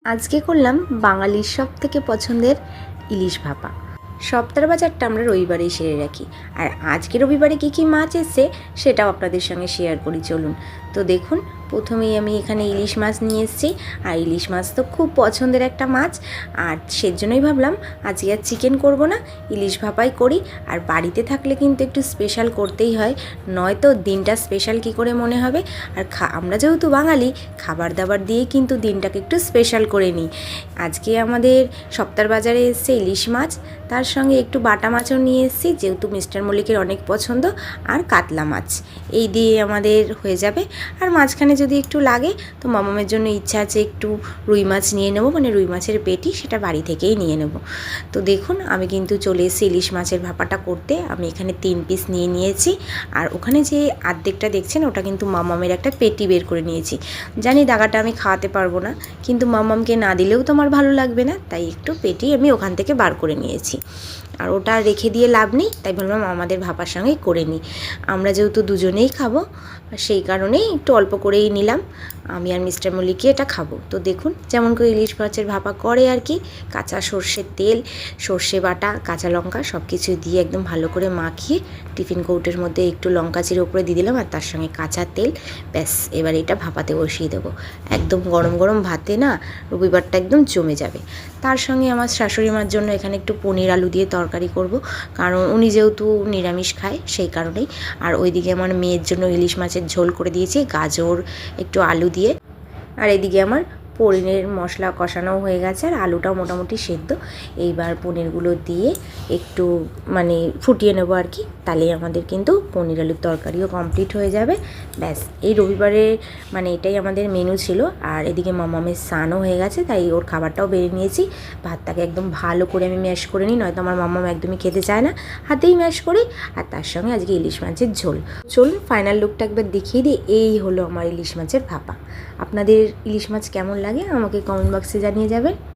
আজকে করলাম বাঙালির সবথেকে পছন্দের ইলিশ ভাপা। সপ্তাহের বাজারটা আমরা রবিবারেই সেরে রাখি, আর আজকে রবিবারে কী কী মাছ এসছে সেটাও আপনাদের সঙ্গে শেয়ার করি, চলুন। তো দেখুন, প্রথমেই আমি এখানে ইলিশ মাছ নিয়ে এসেছি, আর ইলিশ মাছ তো খুব পছন্দের একটা মাছ, আর সেজন্যই ভাবলাম আজকে আর চিকেন করব না, ইলিশ ভাপাই করি। আর বাড়িতে থাকলে কিন্তু একটু স্পেশাল করতেই হয়, নয়তো দিনটা স্পেশাল কী করে মনে হবে। আর আমরা যেহেতু বাঙালি, খাবার দাবার দিয়ে কিন্তু দিনটাকে একটু স্পেশাল করে নিই। আজকে আমাদের সপ্তাহের বাজারে এসছে ইলিশ মাছ, তার সঙ্গে একটু বাটা মাছও নিয়ে এসেছি, যেহেতু মিস্টার মল্লিকের অনেক পছন্দ, আর কাতলা মাছ। এই দিয়ে আমাদের হয়ে যাবে। আর মাঝখানে যদি একটু লাগে তো মামামের জন্য ইচ্ছা আছে একটু রুই মাছ নিয়ে নেবো, মানে রুই মাছের পেটি, সেটা বাড়ি থেকেই নিয়ে নেব। তো দেখুন, আমি কিন্তু চলে এসেছি ইলিশ মাছের ভাপাটা করতে। আমি এখানে 3 পিস নিয়ে নিয়েছি, আর ওখানে যে আর্ধেকটা দেখছেন ওটা কিন্তু মামামের একটা পেটি বের করে নিয়েছি। জানি দাগাটা আমি খাওয়াতে পারবো না, কিন্তু মামামকে না দিলেও তো আমার ভালো লাগবে না, তাই একটু পেটি আমি ওখান থেকে বার করে নিয়েছি। আর ওটা রেখে দিয়ে লাভ নেই, তাই বললাম আমাদের ভাপার সঙ্গেই করে নিই। আমরা যেহেতু দুজনেই খাবো, সেই কারণেই একটু অল্প করেই নিলাম। আমি আর মিস্টার মল্লিকই এটা খাবো। তো দেখুন, যেমন করে ইলিশ মাছের ভাপা করে আর কি, কাঁচা সর্ষের তেল, সর্ষে বাটা, কাঁচা লঙ্কা সব কিছু দিয়ে একদম ভালো করে মাখিয়ে টিফিন কৌটোর মধ্যে একটু লঙ্কা চিরে উপরে দিয়ে দিলাম, আর তার সঙ্গে কাঁচা তেল। ব্যাস, এবার এটা ভাপাতে বসিয়ে দেবো। একদম গরম গরম ভাতে না রবিবারটা একদম জমে যাবে। তার সঙ্গে আমার শাশুড়ি মার জন্য এখানে একটু পনির আলু দিয়ে তরকারি করব, কারণ উনি যেহেতু নিরামিষ খায় সেই কারণেই। আর ওইদিকে আমার মেয়ের জন্য ইলিশ মাছের ঝোল করে দিয়েছি, গাজর একটু আলু দিয়ে। আর এদিকে আমার পনিরের মশলা কষানো হয়ে গেছে, আর আলুটাও মোটামুটি সেদ্ধ। এইবার পনিরগুলো দিয়ে একটু মানে ফুটিয়ে নেবো আর কি, তাহলেই আমাদের কিন্তু পনির আলুর তরকারিও কমপ্লিট হয়ে যাবে। ব্যাস, এই রবিবারে মানে এটাই আমাদের মেনু ছিল। আর এদিকে মামামের স্নানও হয়ে গেছে, তাই ওর খাবারটাও বেড়ে নিয়েছি। ভাতটাকে একদম ভালো করে আমি ম্যাশ করে নিই, নয়তো আমার মামাম একদমই খেতে চায় না, হাতেই ম্যাশ করি। আর তার সঙ্গে আজকে ইলিশ মাছের ঝোল। চলুন ফাইনাল লুকটা একবার দেখিয়ে দিই। এই হলো আমার ইলিশ মাছের ভাপা। আপনাদের ইলিশ মাছ কেমন লাগে আমাকে কমেন্ট বক্সে জানিয়ে যাবেন।